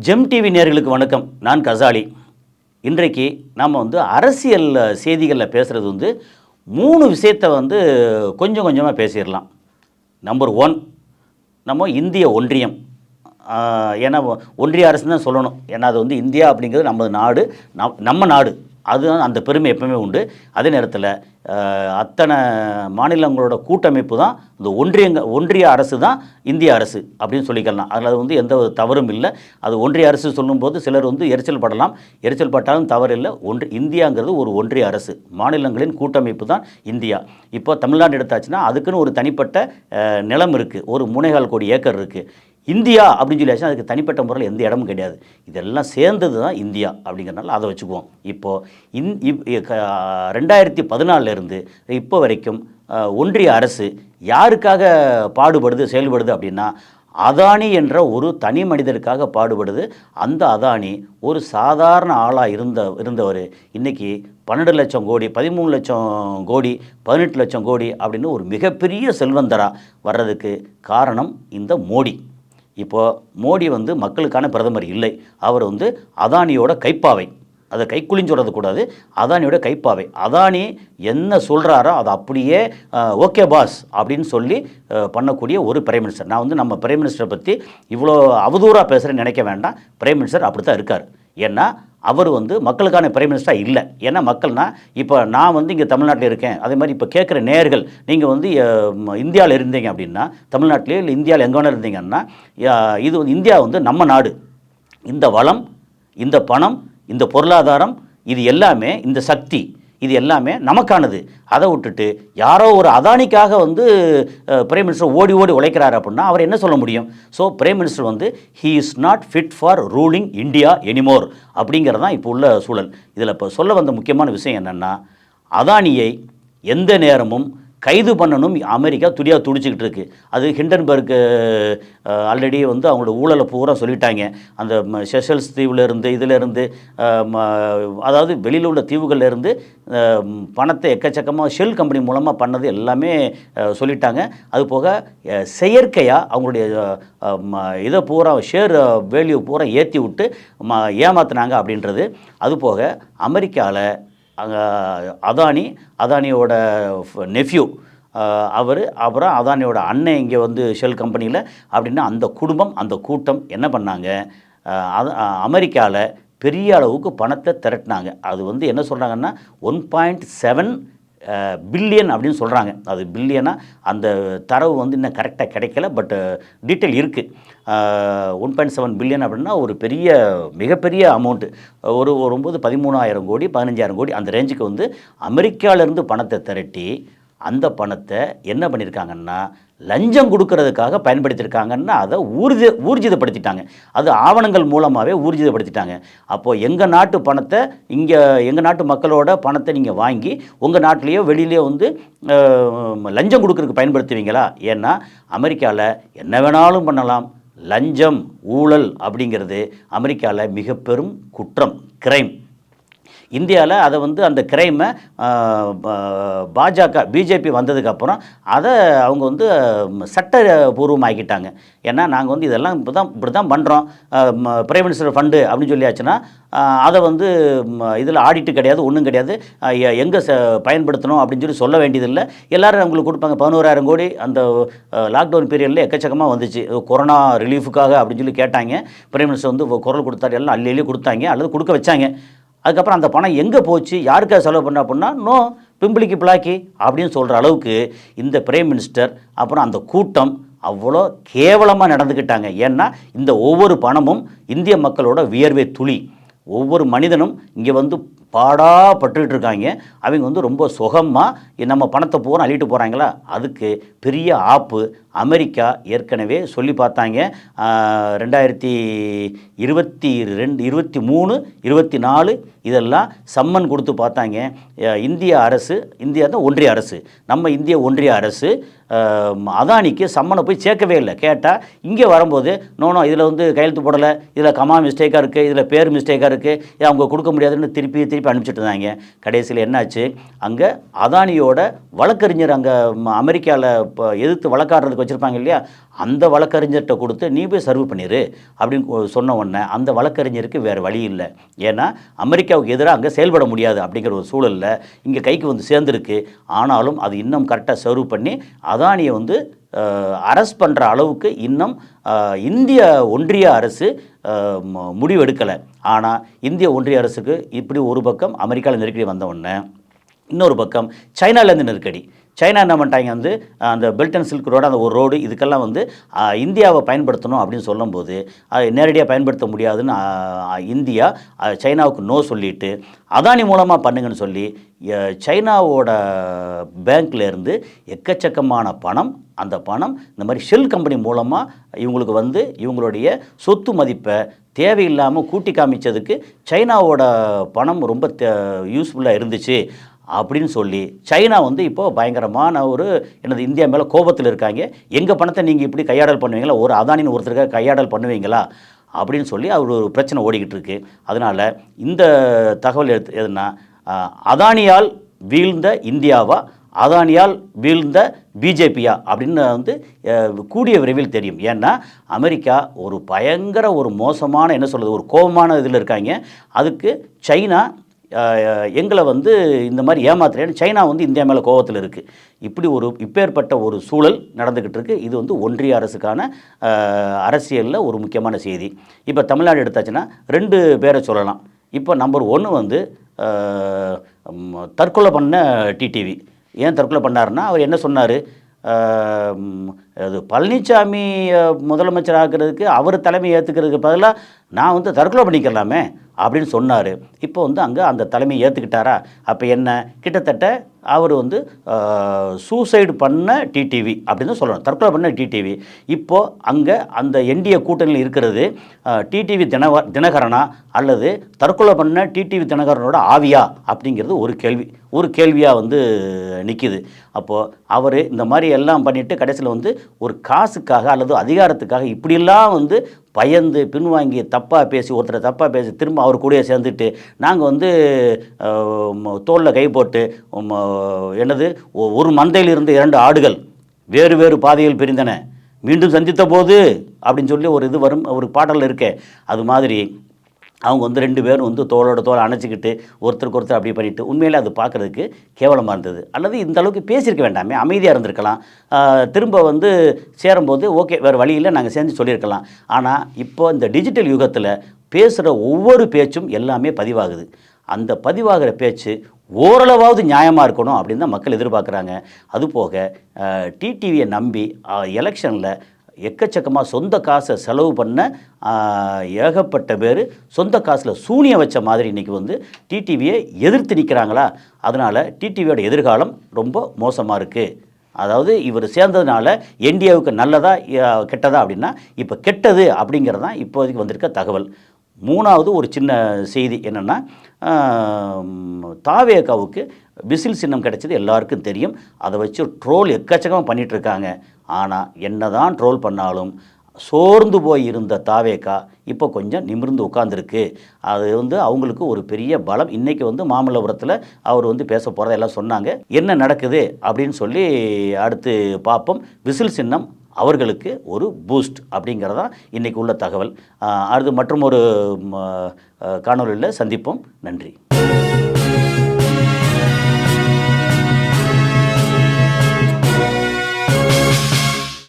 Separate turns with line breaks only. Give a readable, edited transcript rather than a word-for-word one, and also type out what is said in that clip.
GeM TV நேயர்களுக்கு வணக்கம். நான் கசாலி. இன்றைக்கு நாம் அரசியல் செய்திகளில் பேசுகிறது 3 விஷயத்தை கொஞ்சம் கொஞ்சமாக பேசிடலாம். நம்பர் 1, நம்ம இந்திய ஒன்றியம். ஏன்னா ஒன்றிய அரசு தான் சொல்லணும். ஏன்னா அது இந்தியா அப்படிங்கிறது நம்ம நாடு, நம்ம நாடு. அதுதான் அந்த பெருமை எப்பவுமே உண்டு. அதே நேரத்தில் அத்தனை மாநிலங்களோட கூட்டமைப்பு தான் இந்த ஒன்றிய அரசு தான் இந்திய அரசு அப்படின்னு சொல்லிக்கலாம். அதில் எந்த தவறும் இல்லை. அது ஒன்றிய அரசு சொல்லும்போது சிலர் எரிச்சல் படலாம். எரிச்சல் பட்டாலும் தவறு இல்லை. இந்தியாங்கிறது ஒரு ஒன்றிய அரசு, மாநிலங்களின் கூட்டமைப்பு தான் இந்தியா. இப்போ தமிழ்நாடு எடுத்தாச்சுன்னா அதுக்குன்னு ஒரு தனிப்பட்ட நிலம் இருக்குது, ஒரு 3.25 கோடி ஏக்கர் இருக்குது. இந்தியா அப்படின்னு சொல்லியாச்சுன்னா அதுக்கு தனிப்பட்ட முறையில் எந்த இடமும் கிடையாது. இதெல்லாம் சேர்ந்தது தான் இந்தியா அப்படிங்கிறனால அதை வச்சுக்குவோம். இப்போது 2014 இப்போ வரைக்கும் ஒன்றிய அரசு யாருக்காக பாடுபடுது, செயல்படுது அப்படின்னா அதானி என்ற ஒரு தனி மனிதருக்காக பாடுபடுது. அந்த அதானி ஒரு சாதாரண ஆளாக இருந்தவர் இன்றைக்கி 12 லட்சம் கோடி, 13 லட்சம் கோடி, 18 லட்சம் கோடி அப்படின்னு ஒரு மிகப்பெரிய செல்வந்தராக வர்றதுக்கு காரணம் இந்த மோடி. இப்போது மோடி மக்களுக்கான பிரதமர் இல்லை. அவர் அதானியோட கைப்பாவை. அதை கைக்குலின்னு சொல்கிறது கூடாது, அதானியோட கைப்பாவை. அதானி என்ன சொல்கிறாரோ அதை அப்படியே ஓகே பாஸ் அப்படின்னு சொல்லி பண்ணக்கூடிய ஒரு பிரைம் மினிஸ்டர். நான் நம்ம பிரைம் மினிஸ்டரை பற்றி இவ்வளோ அவதூறாக பேசுகிறேன்னு நினைக்க வேண்டாம். பிரைம் மினிஸ்டர் அப்படி தான் இருக்கார். ஏன்னா அவர் மக்களுக்கான பிரைம் மினிஸ்டராக இல்லை. ஏன்னா மக்கள்னா இப்போ நான் இங்கே தமிழ்நாட்டில் இருக்கேன். அதே மாதிரி இப்போ கேட்குற நேயர்கள் நீங்கள் இந்தியாவில் இருந்தீங்க அப்படின்னா, தமிழ்நாட்டிலே இல்லை இந்தியாவில் எங்கே வேணாலும் இருந்தீங்கன்னா, இது இந்தியா நம்ம நாடு. இந்த வளம், இந்த பணம், இந்த பொருளாதாரம், இது எல்லாமே, இந்த சக்தி, இது எல்லாமே நமக்கானது. அதை விட்டுட்டு யாரோ ஒரு அதானிக்காக பிரைம் மினிஸ்டர் ஓடி உழைக்கிறாரு அப்படின்னா அவர் என்ன சொல்ல முடியும்? So prime minister he is not fit for ruling India anymore அப்படிங்கிறது தான் இப்போ உள்ள சூழல். இதில் இப்போ சொல்ல வந்த முக்கியமான விஷயம் என்னென்னா, அதானியை எந்த நேரமும் கைது பண்ணணும் அமெரிக்கா துடிச்சிக்கிட்டு இருக்குது. அது ஹிண்டன்பர்க் ஆல்ரெடி அவங்களோட ஊழலை பூரா சொல்லிட்டாங்க. அந்த செஷல்ஸ் தீவுலேருந்து இதிலேருந்து அதாவது வெளியில் உள்ள தீவுகள்லேருந்து பணத்தை எக்கச்சக்கமாக ஷெல் கம்பெனி மூலமாக பண்ணது எல்லாமே சொல்லிட்டாங்க. அது போக செயற்கையாக அவங்களுடைய இதை பூரா ஷேர் வேல்யூ பூரா ஏற்றி விட்டு ஏமாத்துனாங்க அப்படின்றது. அதுபோக அமெரிக்காவில் அதானியோட நெஃப்யூ அப்புறம் அதானியோட அண்ணன் இங்கே ஷெல் கம்பெனியில் அப்படின்னா அந்த குடும்பம், அந்த கூட்டம் என்ன பண்ணாங்க, அமெரிக்காவில் பெரிய அளவுக்கு பணத்தை திரட்டினாங்க. அது என்ன சொல்கிறாங்கன்னா 1.7 பில்லியன் அப்படின்னு சொல்கிறாங்க. அது பில்லியனாக அந்த தரவு இன்னும் கரெக்டாக கிடைக்கல, பட் டீட்டெயில் இருக்குது. 1.7 பில்லியன் அப்படின்னா ஒரு மிகப்பெரிய அமௌண்ட்டு. ஒரு 13,000 கோடி 15,000 கோடி அந்த ரேஞ்சுக்கு அமெரிக்காவிலேருந்து பணத்தை திரட்டி அந்த பணத்தை என்ன பண்ணியிருக்காங்கன்னா லஞ்சம் கொடுக்கறதுக்காக பயன்படுத்தியிருக்காங்கன்னா அதை ஊர்ஜிதப்படுத்திட்டாங்க. அது ஆவணங்கள் மூலமாகவே ஊர்ஜிதப்படுத்திட்டாங்க. அப்போது எங்கள் நாட்டு பணத்தை எங்கள் நாட்டு மக்களோட பணத்தை நீங்கள் வாங்கி உங்கள் நாட்டிலேயோ வெளியிலேயோ லஞ்சம் கொடுக்கறதுக்கு பயன்படுத்துவீங்களா? ஏன்னா அமெரிக்காவில் என்ன வேணாலும் பண்ணலாம். லஞ்சம், ஊழல் அப்படிங்கிறது அமெரிக்காவில் மிக பெரும் குற்றம், கிரைம். இந்தியாவில் அதை அந்த கிரைமை பிஜேபி வந்ததுக்கப்புறம் அதை அவங்க சட்டபூர்வமாக்கிட்டாங்க. ஏன்னா நாங்கள் இதெல்லாம் இப்படி தான் பண்ணுறோம், பிரைம் மினிஸ்டர் ஃபண்டு அப்படின்னு சொல்லியாச்சுன்னா அதை இதில் ஆடிட்டு கிடையாது, ஒன்றும் கிடையாது, எங்கே பயன்படுத்தணும் அப்படின்னு சொல்ல வேண்டியதில்லை. எல்லோரும் அவங்களுக்கு கொடுப்பாங்க. 11,000 கோடி அந்த லாக்டவுன் பீரியடில் எக்கச்சக்கமாக வந்துச்சு. கொரோனா ரிலீஃபுக்காக அப்படின்னு கேட்டாங்க. பிரைம் மினிஸ்டர் குரல் கொடுத்தாரு, எல்லாம் அள்ளி கொடுத்தாங்க அல்லது கொடுக்க வச்சாங்க. அதுக்கப்புறம் அந்த பணம் எங்கே போச்சு, யாருக்காக செலவு பண்ண அப்படின்னா நோ பிம்பிளிக்கு பிளாக்கி அப்படின்னு சொல்கிற அளவுக்கு இந்த பிரைம் மினிஸ்டர் அப்புறம் அந்த கூட்டம் அவ்வளோ கேவலமாக நடந்துக்கிட்டாங்க. ஏன்னா இந்த ஒவ்வொரு பணமும் இந்திய மக்களோட வியர்வை துளி. ஒவ்வொரு மனிதனும் இங்கே பாடாப்பட்டுக்கிட்டு இருக்காங்க. அவங்க ரொம்ப சுகமாக நம்ம பணத்தை பூரா அள்ளிட்டு போகிறாங்களா? அதுக்கு பெரிய ஆப்பு அமெரிக்கா ஏற்கனவே சொல்லி பார்த்தாங்க. 2022, 23, 24 இதெல்லாம் சம்மன் கொடுத்து பார்த்தாங்க. இந்திய அரசு, இந்தியா தான் ஒன்றிய அரசு, நம்ம இந்திய ஒன்றிய அரசு அதானிக்கு சம்மனை போய் சேர்க்கவே இல்லை. கேட்டால் இங்கே வரும்போது நோனோ இதில் கையெழுத்து போடலை, இதில் கமா மிஸ்டேக்காக இருக்குது, இதில் பேர் மிஸ்டேக்காக இருக்குது, அவங்க கொடுக்க முடியாதுன்னு திருப்பி திருப்பி அனுப்பிச்சிட்டு இருந்தாங்க. கடைசியில் என்னாச்சு, அங்கே அதானியோட வழக்கறிஞர் அங்கே அமெரிக்காவில் இப்போ எதிர்த்து வழக்காடுறதுக்கு வச்சுருப்பாங்க இல்லையா, அந்த வழக்கறிஞர்கிட்ட கொடுத்து நீ போய் சர்வ் பண்ணிடு அப்படின்னு சொன்ன உடனே அந்த வழக்கறிஞருக்கு வேறு வழி இல்லை. ஏன்னா அமெரிக்காவுக்கு எதிராக அங்கே செயல்பட முடியாது அப்படிங்கிற ஒரு சூழலில் இங்கே கைக்கு வந்து சேர்ந்துருக்கு. ஆனாலும் அது இன்னும் கரெக்டாக சர்வ் பண்ணி அதானியை வந்து அரெஸ்ட் பண்ணுற அளவுக்கு இன்னும் இந்திய ஒன்றிய அரசு முடிவெடுக்கலை. ஆனால் இந்திய ஒன்றிய அரசுக்கு இப்படி ஒரு பக்கம் அமெரிக்காவில் நெருக்கடி வந்த உடனே இன்னொரு பக்கம் சைனாலேருந்து நெருக்கடி. சைனா என்ன பண்ணிட்டாங்க வந்து அந்த பெல்ட் அண்ட் சில்க் ரோடு, அந்த ஒரு ரோடு இதுக்கெல்லாம் வந்து இந்தியாவை பயன்படுத்தணும் அப்படின்னு சொல்லும்போது நேரடியாக பயன்படுத்த முடியாதுன்னு இந்தியா சைனாவுக்கு நோ சொல்லிவிட்டு அதானி மூலமாக பண்ணுங்கன்னு சொல்லி சைனாவோட பேங்க்லேருந்து எக்கச்சக்கமான பணம், அந்த பணம் இந்த மாதிரி ஷெல் கம்பெனி மூலமாக இவங்களுக்கு வந்து இவங்களுடைய சொத்து மதிப்பை தேவையில்லாமல் கூட்டி காமிச்சதுக்கு சைனாவோட பணம் ரொம்ப யூஸ்ஃபுல்லாக இருந்துச்சு அப்படின்னு சொல்லி சைனா வந்து இப்போது பயங்கரமான ஒரு எனது இந்தியா மேலே கோபத்தில் இருக்காங்க. எங்கள் பணத்தை நீங்கள் இப்படி கையாடல் பண்ணுவீங்களா, ஒரு அதானின்னு ஒருத்தருக்காக கையாடல் பண்ணுவீங்களா அப்படின்னு சொல்லி அவர் ஒரு பிரச்சனை ஓடிக்கிட்டு இருக்கு. அதனால் இந்த தகவல் எதுனா அதானியால் வீழ்ந்த இந்தியாவா, அதானியால் வீழ்ந்த பிஜேபியா அப்படின்னு வந்து கூடிய விரைவில் தெரியும். ஏன்னா அமெரிக்கா ஒரு பயங்கர ஒரு மோசமான என்ன சொல்கிறது ஒரு கோபமான இதில் இருக்காங்க. அதுக்கு சைனா எங்களை வந்து இந்த மாதிரி ஏமாத்துறேன்னு சைனா வந்து இந்தியா மேலே கோபத்தில் இருக்குது. இப்படி ஒரு இப்பேற்பட்ட ஒரு சூழல் நடந்துக்கிட்டு இருக்குது. இது வந்து ஒன்றிய அரசுக்கான அரசியலில் ஒரு முக்கியமான செய்தி. இப்போ தமிழ்நாடு எடுத்தாச்சுன்னா 2 பேரை சொல்லலாம். இப்போ நம்பர் 1 வந்து தற்கொலை பண்ண டிடிவி. ஏன் தற்கொலை பண்ணாருன்னா அவர் என்ன சொன்னார், அது பழனிசாமி முதலமைச்சர் ஆகிறதுக்கு அவர் தலைமை ஏற்றுக்கிறதுக்கு பதிலாக நான் வந்து தற்கொலை பண்ணிக்கலாமே அப்படின்னு சொன்னார். இப்போ வந்து அங்கே அந்த தலைமை ஏற்றுக்கிட்டாரா? அப்போ என்ன, கிட்டத்தட்ட அவர் வந்து சூசைடு பண்ண டிடிவி அப்படின்னு சொல்லணும், தற்கொலை பண்ண டிடிவி. இப்போது அங்கே அந்த என்டிஏ கூட்டணியில் இருக்கிறது டிடிவி தினகரனா அல்லது தற்கொலை பண்ண டிடிவி தினகரனோட ஆவியா அப்படிங்கிறது ஒரு கேள்வியாக வந்து நிற்கிது. அப்போது அவர் இந்த மாதிரி எல்லாம் பண்ணிவிட்டு கடைசியில் வந்து ஒரு காசுக்காக அல்லது அதிகாரத்துக்காக இப்படிலாம் வந்து பயந்து பின்வாங்கி தப்பாக பேசி ஒருத்தரை தப்பாக பேசி திரும்ப அவர் கூடயே சேர்ந்துட்டு நாங்கள் வந்து தோளில் கை போட்டு என்னது ஒரு மந்தையில் இருந்து 2 ஆடுகள் வேறு வேறு பாதையில் பிரிந்தன மீண்டும் சந்தித்த போது அப்படின்னு சொல்லி ஒரு இது வரும், ஒரு பாடல் இருக்கே, அது மாதிரி அவங்க வந்து 2 பேரும் வந்து தோளோட தோலை அணைச்சிக்கிட்டு ஒருத்தருக்கு ஒருத்தர் அப்படி பண்ணிவிட்டு உண்மையிலே அது பார்க்குறதுக்கு கேவலமாக இருந்தது. அல்லது இந்த அளவுக்கு பேசியிருக்க வேண்டாமே, அமைதியாக இருந்திருக்கலாம். திரும்ப வந்து சேரும்போது ஓகே வேறு வழியில் நாங்கள் சேர்ந்து சொல்லியிருக்கலாம். ஆனால் இப்போ இந்த டிஜிட்டல் யுகத்தில் பேசுகிற ஒவ்வொரு பேச்சும் எல்லாமே பதிவாகுது. அந்த பதிவாகிற பேச்சு ஓரளவாவது நியாயமாக இருக்கணும் அப்படின்னு தான் மக்கள் எதிர்பார்க்குறாங்க. அதுபோக டிடிவியை நம்பி எலெக்ஷனில் எக்கச்சக்கமாக சொந்த காசை செலவு பண்ண ஏகப்பட்ட பேர் சொந்த காசில் சூனியம் வச்ச மாதிரி இன்றைக்கி வந்து டிடிவியை எதிர்த்து நிற்கிறாங்களா. அதனால் டிடிவியோட எதிர்காலம் ரொம்ப மோசமாக இருக்குது. அதாவது இவர் சேர்ந்ததுனால என்டிஏவுக்கு நல்லதா கெட்டதா அப்படின்னா இப்போ கெட்டது அப்படிங்கிறது தான் இப்போதைக்கு வந்திருக்க தகவல். 3வது ஒரு சின்ன செய்தி என்னென்னா, தாவேகாவுக்கு விசில் சின்னம் கிடைச்சது எல்லாருக்கும் தெரியும். அதை வச்சு ட்ரோல் எக்கச்சக்கமாக பண்ணிகிட்ருக்காங்க. ஆனால் என்ன தான் ட்ரோல் பண்ணாலும் சோர்ந்து போய் இருந்த தாவேகா இப்போ கொஞ்சம் நிமிர்ந்து உட்காந்துருக்கு. அது வந்து அவங்களுக்கு ஒரு பெரிய பலம். இன்றைக்கி வந்து மாமல்லபுரத்தில் அவர் வந்து பேச போகிறத எல்லாம் சொன்னாங்க. என்ன நடக்குது அப்படின்னு சொல்லி அடுத்து பார்ப்போம். விசில் சின்னம் அவர்களுக்கு ஒரு பூஸ்ட் அப்படிங்கிறதான் இன்றைக்கி உள்ள தகவல். அடுத்து மற்றும் ஒரு காணொலியில் சந்திப்போம். நன்றி.